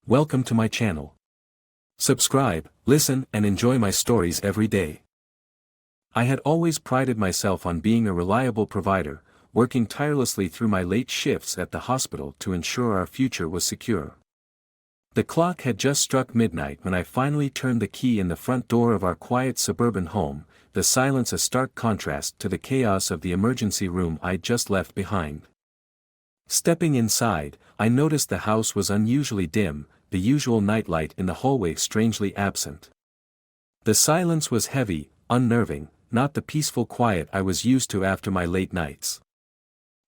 Welcome to my channel. Subscribe, listen, and enjoy my stories every day. I had always prided myself on being a reliable provider, working tirelessly through my late shifts at the hospital to ensure our future was secure. The clock had just struck midnight when I finally turned the key in the front door of our quiet suburban home, the silence a stark contrast to the chaos of the emergency room I'd just left behind. Stepping inside, I noticed the house was unusually dim, the usual nightlight in the hallway strangely absent. The silence was heavy, unnerving, not the peaceful quiet I was used to after my late nights.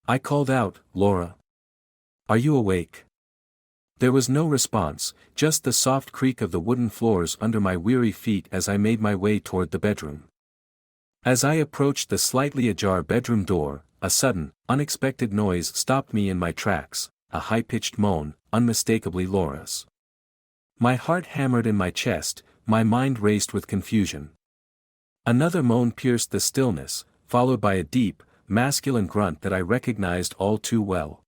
I called out, "Laura. Are you awake?" There was no response, just the soft creak of the wooden floors under my weary feet as I made my way toward the bedroom. As I approached the slightly ajar bedroom door, a sudden, unexpected noise stopped me in my tracks, a high-pitched moan, unmistakably Laura's. My heart hammered in my chest, my mind raced with confusion. Another moan pierced the stillness, followed by a deep, masculine grunt that I recognized all too well.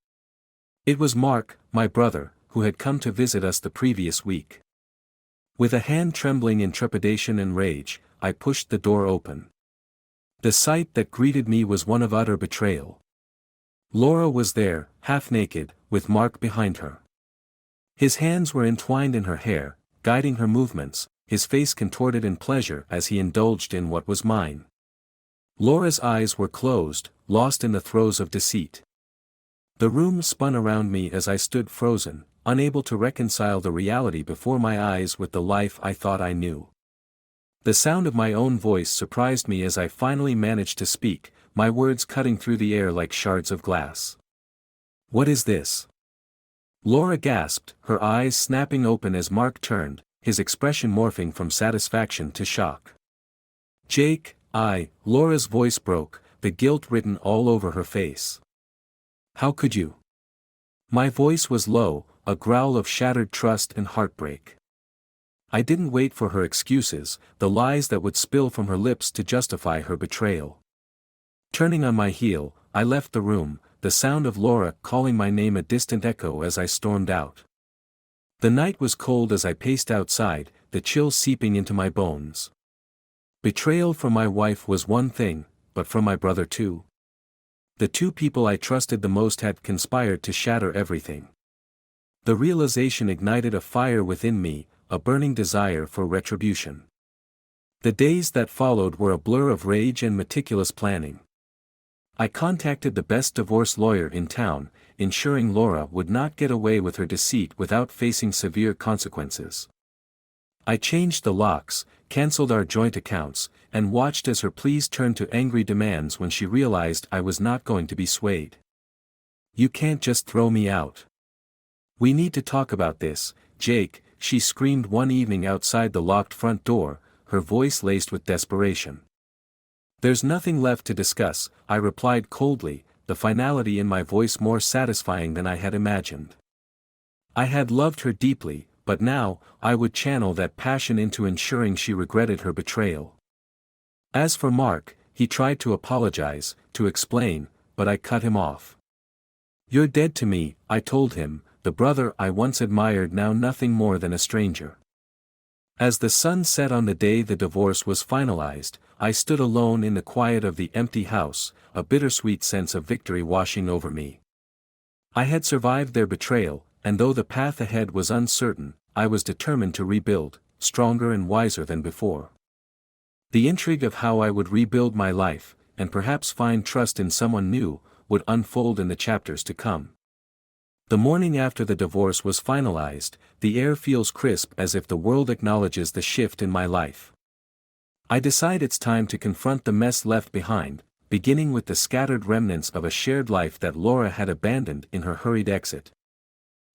It was Mark, my brother, who had come to visit us the previous week. With a hand trembling in trepidation and rage, I pushed the door open. The sight that greeted me was one of utter betrayal. Laura was there, half naked, with Mark behind her. His hands were entwined in her hair, guiding her movements, his face contorted in pleasure as he indulged in what was mine. Laura's eyes were closed, lost in the throes of deceit. The room spun around me as I stood frozen, unable to reconcile the reality before my eyes with the life I thought I knew. The sound of my own voice surprised me as I finally managed to speak, my words cutting through the air like shards of glass. "What is this?" Laura gasped, her eyes snapping open as Mark turned, his expression morphing from satisfaction to shock. "Jake, Laura's voice broke, the guilt written all over her face. "How could you?" My voice was low, a growl of shattered trust and heartbreak. I didn't wait for her excuses, the lies that would spill from her lips to justify her betrayal. Turning on my heel, I left the room, the sound of Laura calling my name a distant echo as I stormed out. The night was cold as I paced outside, the chill seeping into my bones. Betrayal from my wife was one thing, but from my brother too. The two people I trusted the most had conspired to shatter everything. The realization ignited a fire within me, a burning desire for retribution. The days that followed were a blur of rage and meticulous planning. I contacted the best divorce lawyer in town, ensuring Laura would not get away with her deceit without facing severe consequences. I changed the locks, cancelled our joint accounts, and watched as her pleas turned to angry demands when she realized I was not going to be swayed. "You can't just throw me out. We need to talk about this, Jake," she screamed one evening outside the locked front door, her voice laced with desperation. "There's nothing left to discuss," I replied coldly, the finality in my voice more satisfying than I had imagined. I had loved her deeply, but now, I would channel that passion into ensuring she regretted her betrayal. As for Mark, he tried to apologize, to explain, but I cut him off. "You're dead to me," I told him, the brother I once admired now nothing more than a stranger. As the sun set on the day the divorce was finalized, I stood alone in the quiet of the empty house, a bittersweet sense of victory washing over me. I had survived their betrayal, and though the path ahead was uncertain, I was determined to rebuild, stronger and wiser than before. The intrigue of how I would rebuild my life, and perhaps find trust in someone new, would unfold in the chapters to come. The morning after the divorce was finalized, the air feels crisp as if the world acknowledges the shift in my life. I decide it's time to confront the mess left behind, beginning with the scattered remnants of a shared life that Laura had abandoned in her hurried exit.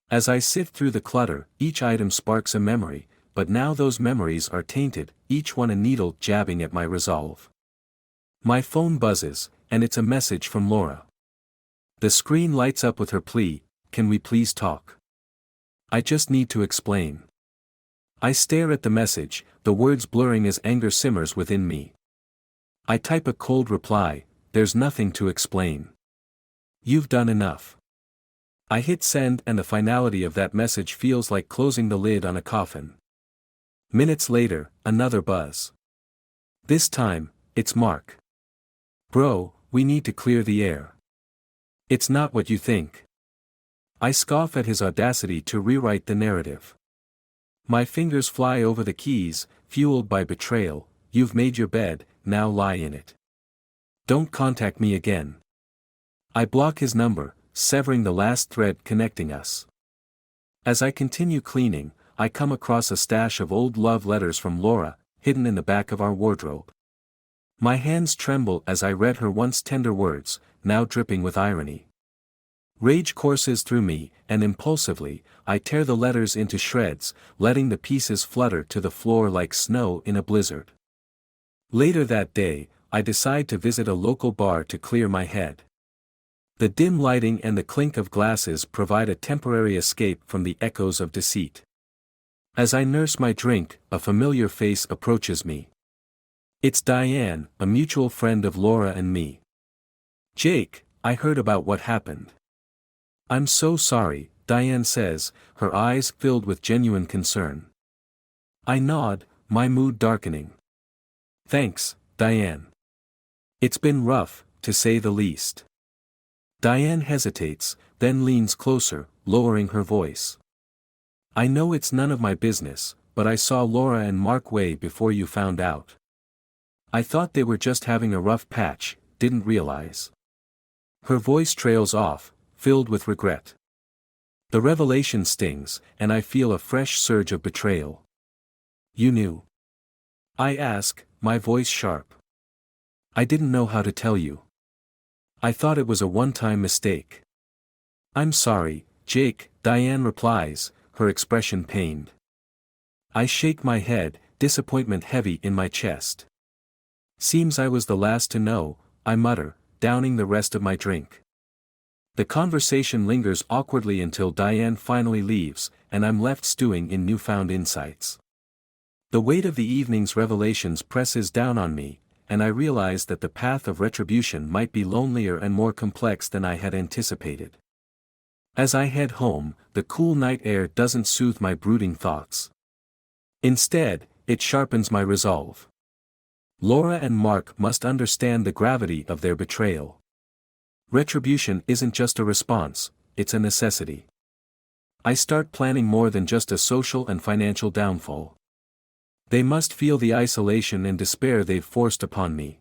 As I sift through the clutter, each item sparks a memory, but now those memories are tainted, each one a needle jabbing at my resolve. My phone buzzes, and it's a message from Laura. The screen lights up with her plea, "Can we please talk? I just need to explain." I stare at the message, the words blurring as anger simmers within me. I type a cold reply, "There's nothing to explain. You've done enough." I hit send and the finality of that message feels like closing the lid on a coffin. Minutes later, another buzz. This time, it's Mark. Bro, we need to clear the air. It's not what you think. I scoff at his audacity to rewrite the narrative. My fingers fly over the keys, fueled by betrayal. You've made your bed, now lie in it. Don't contact me again. I block his number, severing the last thread connecting us. As I continue cleaning, I come across a stash of old love letters from Laura, hidden in the back of our wardrobe. My hands tremble as I read her once tender words, now dripping with irony. Rage courses through me, and impulsively, I tear the letters into shreds, letting the pieces flutter to the floor like snow in a blizzard. Later that day, I decide to visit a local bar to clear my head. The dim lighting and the clink of glasses provide a temporary escape from the echoes of deceit. As I nurse my drink, a familiar face approaches me. It's Diane, a mutual friend of Laura and me. Jake, I heard about what happened. I'm so sorry, Diane says, her eyes filled with genuine concern. I nod, my mood darkening. Thanks, Diane. It's been rough, to say the least. Diane hesitates, then leans closer, lowering her voice. I know it's none of my business, but I saw Laura and Mark way before you found out. I thought they were just having a rough patch, didn't realize. Her voice trails off, filled with regret. The revelation stings, and I feel a fresh surge of betrayal. You knew? I ask, my voice sharp. I didn't know how to tell you. I thought it was a one-time mistake. I'm sorry, Jake, Diane replies, her expression pained. I shake my head, disappointment heavy in my chest. Seems I was the last to know, I mutter, downing the rest of my drink. The conversation lingers awkwardly until Diane finally leaves, and I'm left stewing in newfound insights. The weight of the evening's revelations presses down on me, and I realize that the path of retribution might be lonelier and more complex than I had anticipated. As I head home, the cool night air doesn't soothe my brooding thoughts. Instead, it sharpens my resolve. Laura and Mark must understand the gravity of their betrayal. Retribution isn't just a response, it's a necessity. I start planning more than just a social and financial downfall. They must feel the isolation and despair they've forced upon me.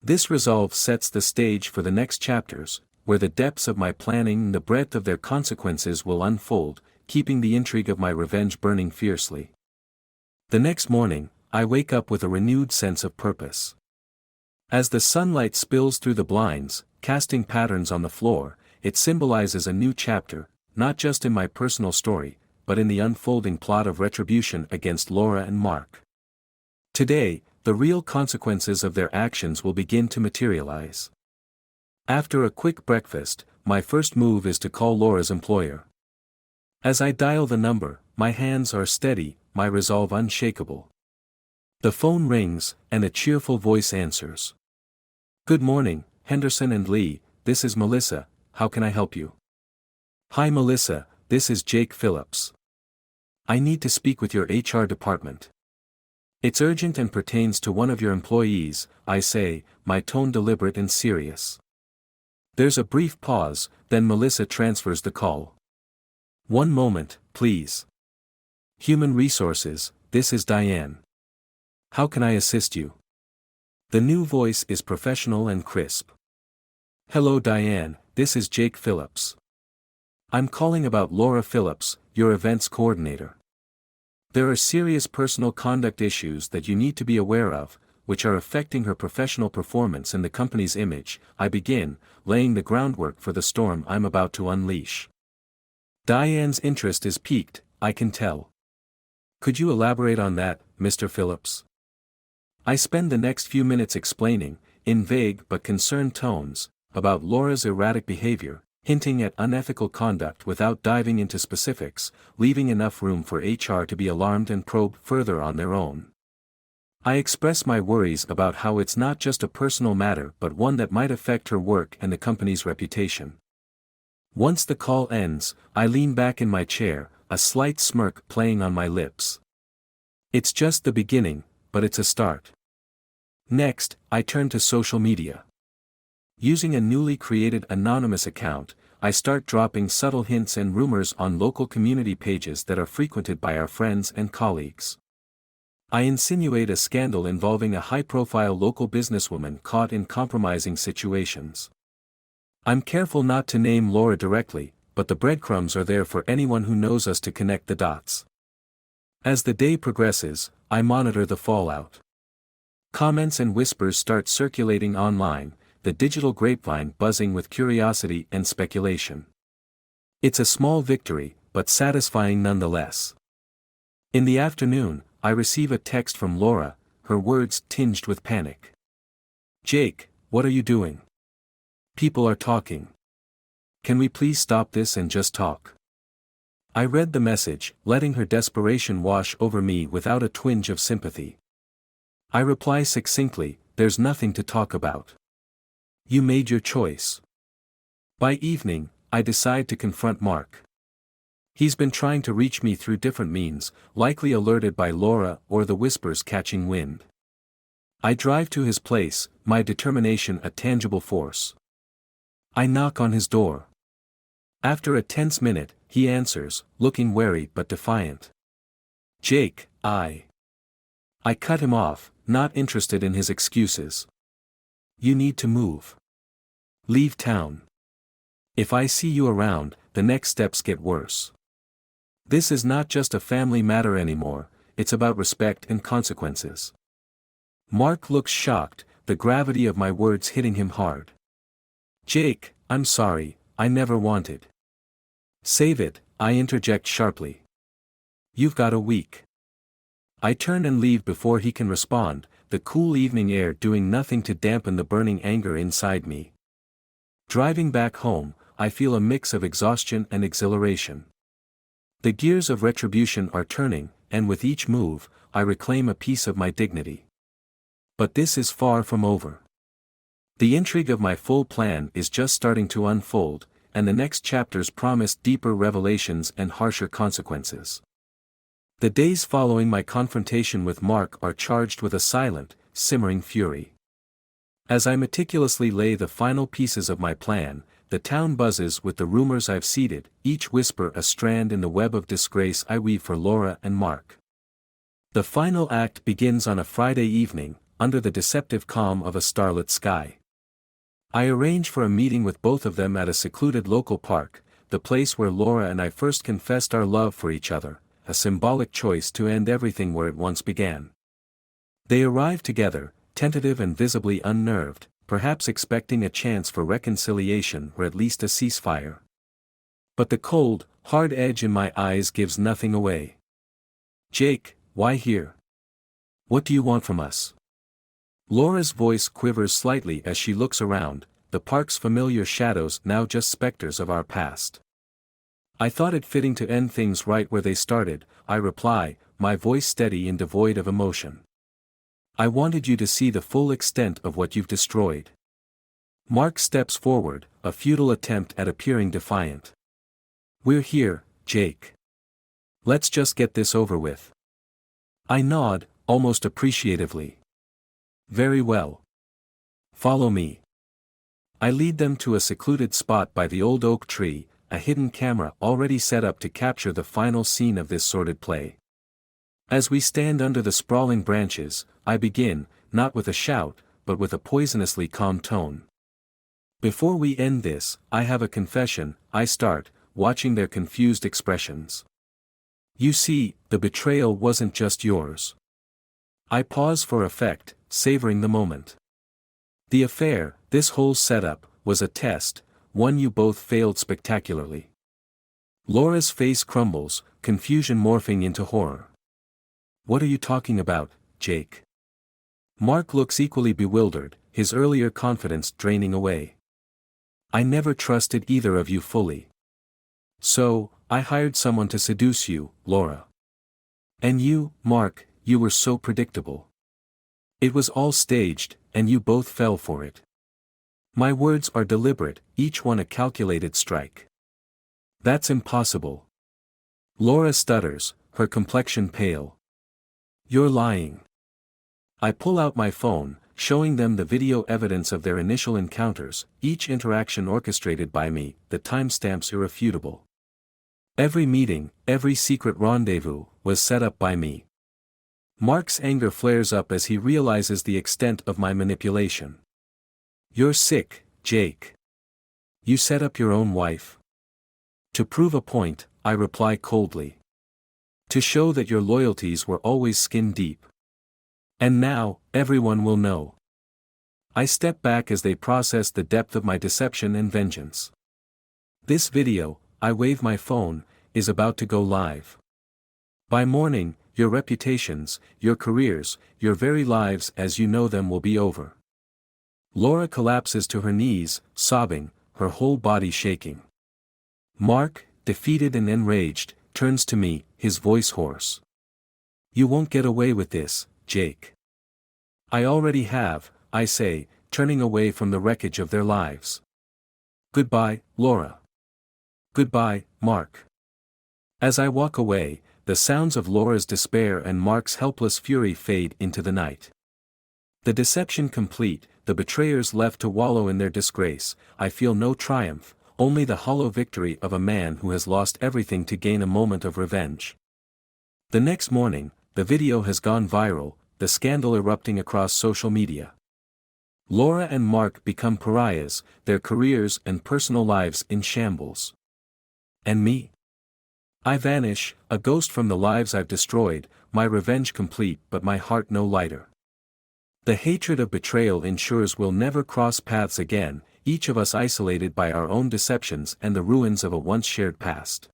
This resolve sets the stage for the next chapters, where the depths of my planning and the breadth of their consequences will unfold, keeping the intrigue of my revenge burning fiercely. The next morning, I wake up with a renewed sense of purpose. As the sunlight spills through the blinds, casting patterns on the floor, it symbolizes a new chapter, not just in my personal story, but in the unfolding plot of retribution against Laura and Mark. Today, the real consequences of their actions will begin to materialize. After a quick breakfast, my first move is to call Laura's employer. As I dial the number, my hands are steady, my resolve unshakable. The phone rings, and a cheerful voice answers. Good morning, Henderson and Lee, this is Melissa, how can I help you? Hi Melissa, this is Jake Phillips. I need to speak with your HR department. It's urgent and pertains to one of your employees, I say, my tone deliberate and serious. There's a brief pause, then Melissa transfers the call. One moment, please. Human Resources, this is Diane. How can I assist you? The new voice is professional and crisp. Hello Diane, this is Jake Phillips. I'm calling about Laura Phillips, your events coordinator. There are serious personal conduct issues that you need to be aware of, which are affecting her professional performance and the company's image. I begin, laying the groundwork for the storm I'm about to unleash. Diane's interest is piqued, I can tell. Could you elaborate on that, Mr. Phillips? I spend the next few minutes explaining, in vague but concerned tones, about Laura's erratic behavior, hinting at unethical conduct without diving into specifics, leaving enough room for HR to be alarmed and probe further on their own. I express my worries about how it's not just a personal matter but one that might affect her work and the company's reputation. Once the call ends, I lean back in my chair, a slight smirk playing on my lips. It's just the beginning, but it's a start. Next, I turn to social media. Using a newly created anonymous account, I start dropping subtle hints and rumors on local community pages that are frequented by our friends and colleagues. I insinuate a scandal involving a high-profile local businesswoman caught in compromising situations. I'm careful not to name Laura directly, but the breadcrumbs are there for anyone who knows us to connect the dots. As the day progresses, I monitor the fallout. Comments and whispers start circulating online, the digital grapevine buzzing with curiosity and speculation. It's a small victory, but satisfying nonetheless. In the afternoon, I receive a text from Laura, her words tinged with panic. "Jake, what are you doing? People are talking. Can we please stop this and just talk?" I read the message, letting her desperation wash over me without a twinge of sympathy. I reply succinctly, "There's nothing to talk about. You made your choice." By evening, I decide to confront Mark. He's been trying to reach me through different means, likely alerted by Laura or the whispers catching wind. I drive to his place, my determination a tangible force. I knock on his door. After a tense minute, he answers, looking wary but defiant. "Jake, I cut him off, not interested in his excuses. "You need to move. Leave town. If I see you around, the next steps get worse. This is not just a family matter anymore, it's about respect and consequences." Mark looks shocked, the gravity of my words hitting him hard. "Jake, I'm sorry, I never wanted." "Save it," I interject sharply. "You've got a week." I turn and leave before he can respond, the cool evening air doing nothing to dampen the burning anger inside me. Driving back home, I feel a mix of exhaustion and exhilaration. The gears of retribution are turning, and with each move, I reclaim a piece of my dignity. But this is far from over. The intrigue of my full plan is just starting to unfold, and the next chapters promise deeper revelations and harsher consequences. The days following my confrontation with Mark are charged with a silent, simmering fury. As I meticulously lay the final pieces of my plan, the town buzzes with the rumors I've seeded, each whisper a strand in the web of disgrace I weave for Laura and Mark. The final act begins on a Friday evening, under the deceptive calm of a starlit sky. I arrange for a meeting with both of them at a secluded local park, the place where Laura and I first confessed our love for each other, a symbolic choice to end everything where it once began. They arrive together, tentative and visibly unnerved, perhaps expecting a chance for reconciliation or at least a ceasefire. But the cold, hard edge in my eyes gives nothing away. "Jake, why here? What do you want from us?" Laura's voice quivers slightly as she looks around, the park's familiar shadows now just specters of our past. "I thought it fitting to end things right where they started," I reply, my voice steady and devoid of emotion. "I wanted you to see the full extent of what you've destroyed." Mark steps forward, a futile attempt at appearing defiant. "We're here, Jake. Let's just get this over with." I nod, almost appreciatively. "Very well. Follow me." I lead them to a secluded spot by the old oak tree, a hidden camera already set up to capture the final scene of this sordid play. As we stand under the sprawling branches, I begin, not with a shout, but with a poisonously calm tone. "Before we end this, I have a confession," I start, watching their confused expressions. "You see, the betrayal wasn't just yours." I pause for effect, savoring the moment. "The affair, this whole setup, was a test, one you both failed spectacularly." Laura's face crumbles, confusion morphing into horror. "What are you talking about, Jake?" Mark looks equally bewildered, his earlier confidence draining away. "I never trusted either of you fully. So, I hired someone to seduce you, Laura. And you, Mark, you were so predictable. It was all staged, and you both fell for it. My words are deliberate, each one a calculated strike. That's impossible. Laura stutters, her complexion pale. You're lying. I pull out my phone, showing them the video evidence of their initial encounters, each interaction orchestrated by me, the timestamps irrefutable. Every meeting, every secret rendezvous, was set up by me. Mark's anger flares up as he realizes the extent of my manipulation. You're sick, Jake. You set up your own wife. To prove a point, I reply coldly. To show that your loyalties were always skin deep. And now, everyone will know. I step back as they process the depth of my deception and vengeance. This video, I wave my phone, is about to go live. By morning, your reputations, your careers, your very lives as you know them will be over. Laura collapses to her knees, sobbing, her whole body shaking. Mark, defeated and enraged, turns to me, his voice hoarse. You won't get away with this, Jake. I already have, I say, turning away from the wreckage of their lives. Goodbye, Laura. Goodbye, Mark. As I walk away, the sounds of Laura's despair and Mark's helpless fury fade into the night. The deception complete, the betrayers left to wallow in their disgrace, I feel no triumph, only the hollow victory of a man who has lost everything to gain a moment of revenge. The next morning, the video has gone viral, the scandal erupting across social media. Laura and Mark become pariahs, their careers and personal lives in shambles. And me? I vanish, a ghost from the lives I've destroyed, my revenge complete but my heart no lighter. The hatred of betrayal ensures we'll never cross paths again, each of us isolated by our own deceptions and the ruins of a once shared past.